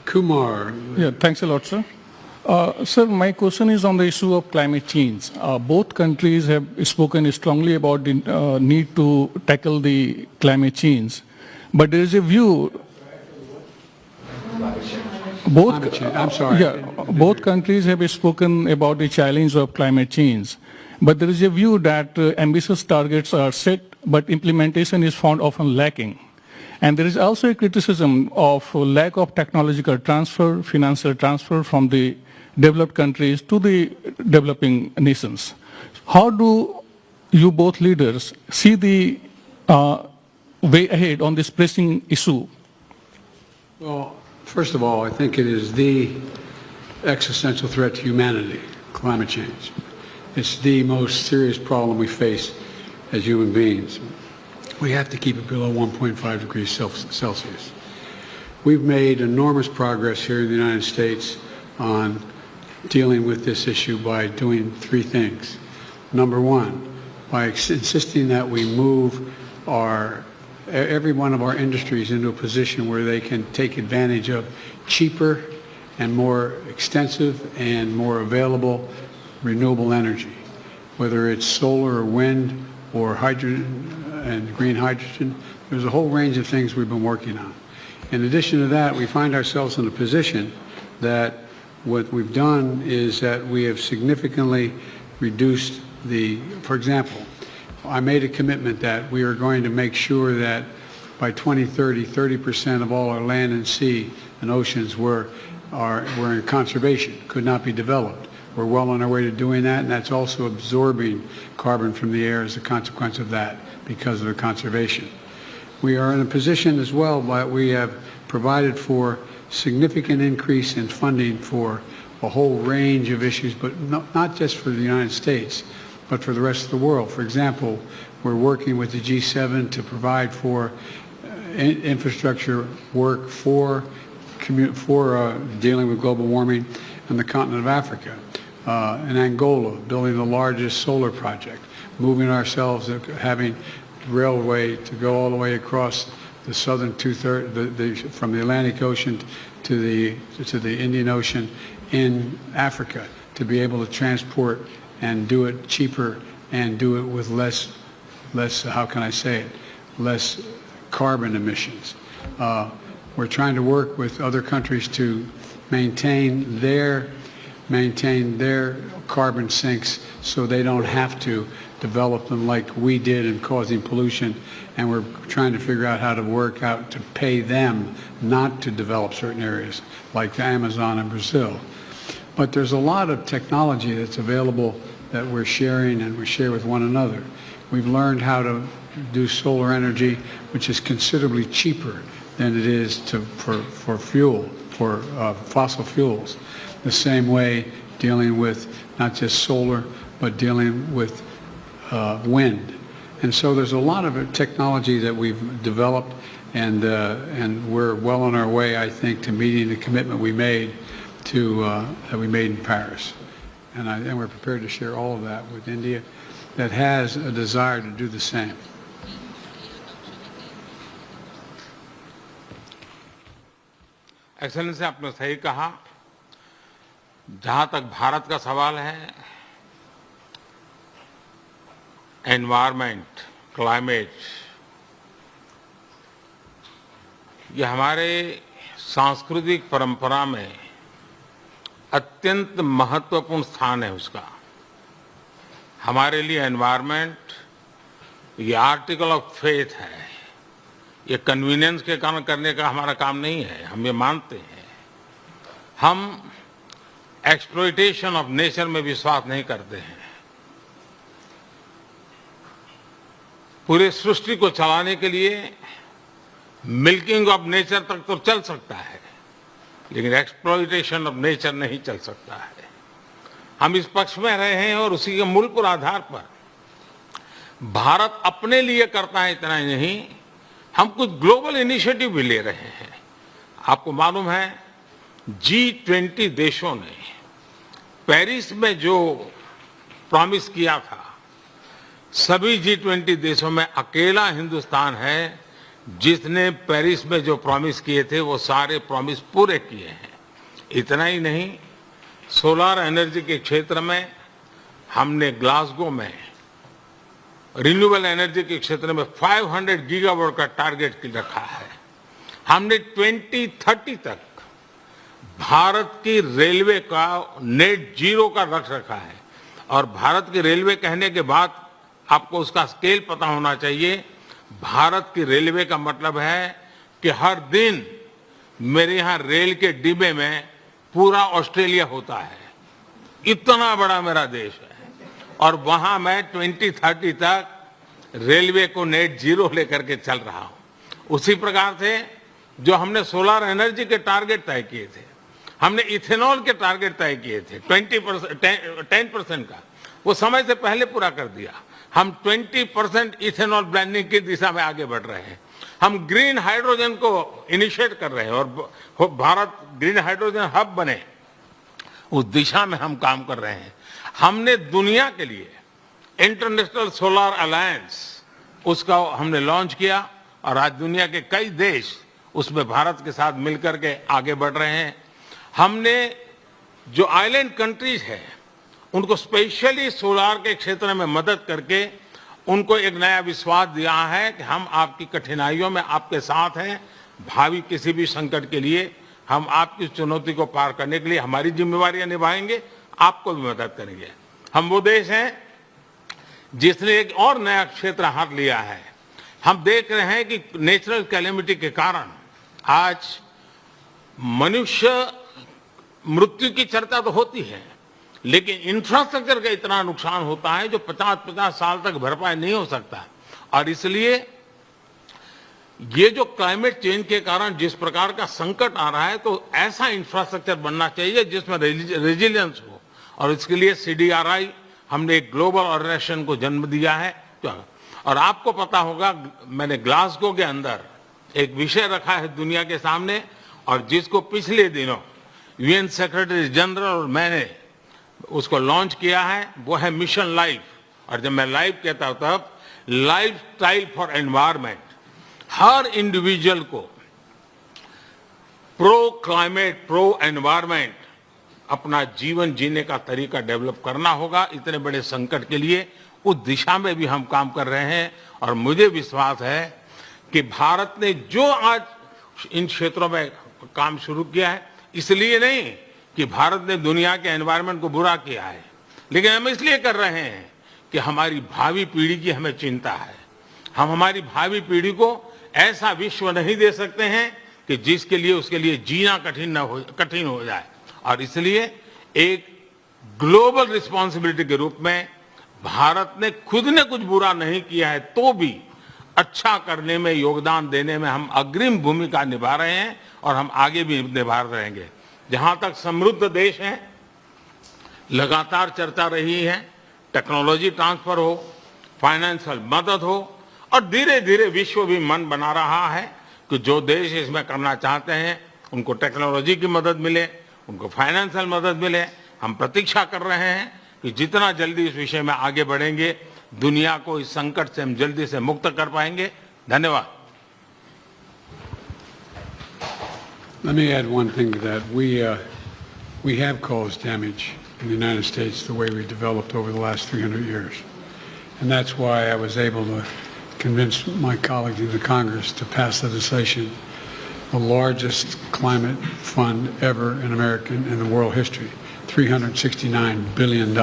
Kumar. Yeah, thanks a lot, sir. Sir, my question is on the issue of climate change. Both countries have spoken strongly about the need to tackle the climate change, but there is a view. Climate change. I'm sorry. Yeah, both countries have spoken about the challenge of climate change, but there is a view that ambitious targets are set, but implementation is found often lacking. And there is also a criticism of lack of technological transfer, financial transfer from the developed countries to the developing nations. How do you both leaders see the way ahead on this pressing issue? Well, first of all, I think it is the existential threat to humanity, climate change. It's the most serious problem we face as human beings. We have to keep it below 1.5 degrees Celsius. We've made enormous progress here in the United States on dealing with this issue by doing three things. Number one, by insisting that we move every one of our industries into a position where they can take advantage of cheaper and more extensive and more available renewable energy, whether it's solar or wind or hydrogen and green hydrogen. There's a whole range of things we've been working on. In addition to that, we find ourselves in a position that what we've done is that we have significantly reduced for example, I made a commitment that we are going to make sure that by 2030, 30% of all our land and sea and oceans were in conservation, could not be developed. We're well on our way to doing that, and that's also absorbing carbon from the air as a consequence of that because of the conservation. We are in a position as well that we have provided for significant increase in funding for a whole range of issues, but not just for the United States, but for the rest of the world. For example, we're working with the G7 to provide for infrastructure work for dealing with global warming on the continent of Africa. In Angola, building the largest solar project, moving ourselves, having railway to go all the way across the southern from the Atlantic Ocean to the Indian Ocean in Africa, to be able to transport and do it cheaper and do it with less, how can I say it, less carbon emissions. We're trying to work with other countries to maintain their carbon sinks so they don't have to develop them like we did in causing pollution, and we're trying to figure out how to work out to pay them not to develop certain areas like the Amazon and Brazil. But there's a lot of technology that's available that we're sharing and we share with one another. We've learned how to do solar energy, which is considerably cheaper than it is for fossil fuels. The same way dealing with not just solar, but dealing with wind. And so there's a lot of technology that we've developed, and we're well on our way, I think, to meeting the commitment we made that we made in Paris. And we're prepared to share all of that with India that has a desire to do the same. Excellency, आपने सही कहा। जहां तक भारत का सवाल है, environment, climate, ये हमारे सांस्कृतिक परंपरा में अत्यंत महत्वपूर्ण स्थान है उसका। हमारे लिए एनवायरनमेंट ये आर्टिकल ऑफ फेथ है। ये कन्वीनियंस के कारण करने का हमारा काम नहीं है, हम ये मानते हैं। हम एक्सप्लॉयटेशन ऑफ नेचर में विश्वास नहीं करते हैं। पूरे सृष्टि को चलाने के लिए मिल्किंग ऑफ नेचर तक तो चल सकता है, लेकिन एक्सप्लॉयटेशन ऑफ नेचर नहीं चल सकता है। हम इस पक्ष में रहे हैं और उसी के मूल पर आधार पर भारत अपने लिए करता है, इतना ही नहीं, हम कुछ ग्लोबल इनिशिएटिव भी ले रहे हैं। आपको मालूम है, G20 देशों ने पेरिस में जो प्रॉमिस किया था, सभी G20 देशों में अकेला हिंदुस्तान है जिसने पेरिस में जो प्रॉमिस किए थे वो सारे प्रॉमिस पूरे किए हैं। इतना ही नहीं, सोलर एनर्जी के क्षेत्र में हमने ग्लासगो में रिन्यूएबल एनर्जी के क्षेत्र में 500 गीगावाट का टारगेट रखा है। हमने 2030 तक भारत की रेलवे का नेट जीरो का लक्ष्य रखा है। और भारत की रेलवे कहने के बाद आपको उसका स्केल पता होना चाहिए। भारत की रेलवे का मतलब है कि हर दिन मेरे यहाँ रेल के डिब्बे में पूरा ऑस्ट्रेलिया होता है। इतना बड़ा मेरा देश है और वहां मैं 2030 तक रेलवे को नेट जीरो लेकर के चल रहा हूं। उसी प्रकार से जो हमने सोलर एनर्जी के टारगेट तय किए थे, हमने इथेनॉल के टारगेट तय किए थे 10% का, वो समय से पहले पूरा कर दिया। हम 20% इथेनॉल ब्लेंडिंग की दिशा में आगे बढ़ रहे हैं। हम ग्रीन हाइड्रोजन को इनिशिएट कर रहे हैं और भारत ग्रीन हाइड्रोजन हब बने, उस दिशा में हम काम कर रहे हैं। हमने दुनिया के लिए इंटरनेशनल सोलर अलायंस उसका हमने लॉन्च किया और आज दुनिया के कई देश उसमें भारत के साथ मिलकर के आगे बढ़ रहे हैं। हमने जो आइलैंड कंट्रीज है उनको स्पेशली सोलार के क्षेत्र में मदद करके उनको एक नया विश्वास दिया है कि हम आपकी कठिनाइयों में आपके साथ हैं। भावी किसी भी संकट के लिए हम आपकी चुनौती को पार करने के लिए हमारी जिम्मेवारियां निभाएंगे, आपको भी मदद करेंगे। हम वो देश हैं जिसने एक और नया क्षेत्र हाथ लिया है। हम देख रहे हैं कि नेचुरल कैलेमिटी के कारण आज मनुष्य मृत्यु की चर्चा तो होती है, लेकिन इंफ्रास्ट्रक्चर का इतना नुकसान होता है जो 50-50 साल तक भरपाई नहीं हो सकता। और इसलिए ये जो क्लाइमेट चेंज के कारण जिस प्रकार का संकट आ रहा है, तो ऐसा इंफ्रास्ट्रक्चर बनना चाहिए जिसमें रेजिलियंस हो। और इसके लिए CDRI हमने एक ग्लोबल ऑर्गेनाइजेशन को जन्म दिया है। और आपको पता होगा, मैंने ग्लासगो के अंदर एक विषय रखा है दुनिया के सामने, और जिसको पिछले दिनों UN सेक्रेटरी जनरल और मैंने उसको लॉन्च किया है, वो है मिशन लाइफ। और जब मैं लाइफ कहता हूं तब life style for environment. Her individual को प्रो क्लाइमेट, प्रो एनवायरमेंट अपना जीवन जीने का तरीका डेवलप करना होगा। इतने बड़े संकट के लिए उस दिशा में भी हम काम कर रहे हैं। और मुझे विश्वास है कि भारत ने जो आज इन क्षेत्रों में काम शुरू किया है, इसलिए नहीं कि भारत ने दुनिया के एनवायरनमेंट को बुरा किया है, लेकिन हम इसलिए कर रहे हैं कि हमारी भावी पीढ़ी की हमें चिंता है। हम हमारी भावी पीढ़ी को ऐसा विश्व नहीं दे सकते हैं कि जिसके लिए उसके लिए जीना कठिन हो जाए। और इसलिए एक ग्लोबल रिस्पॉन्सिबिलिटी के रूप में भारत ने खुद ने कुछ बुरा नहीं किया है तो भी अच्छा करने में, योगदान देने में हम अग्रिम भूमिका निभा रहे हैं और हम आगे भी निभा रहेंगे। जहां तक समृद्ध देश हैं, लगातार चर्चा रही है, टेक्नोलॉजी ट्रांसफर हो, फाइनेंशियल मदद हो, और धीरे धीरे विश्व भी मन बना रहा है कि जो देश इसमें करना चाहते हैं उनको टेक्नोलॉजी की मदद मिले, उनको फाइनेंशियल मदद मिले। हम प्रतीक्षा कर रहे हैं कि जितना जल्दी इस विषय में आगे बढ़ेंगे, दुनिया को इस संकट से हम जल्दी से मुक्त कर पाएंगे। धन्यवाद। Let me add one thing to that. We have caused damage in the United States the way we developed over the last 300 years. And that's why I was able to convince my colleagues in the Congress to pass legislation, the largest climate fund ever in American and the world history, $369 billion.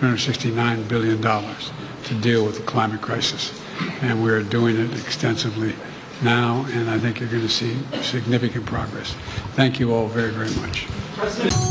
$369 billion to deal with the climate crisis. And we're doing it extensively now, and I think you're going to see significant progress. Thank you all very, very much.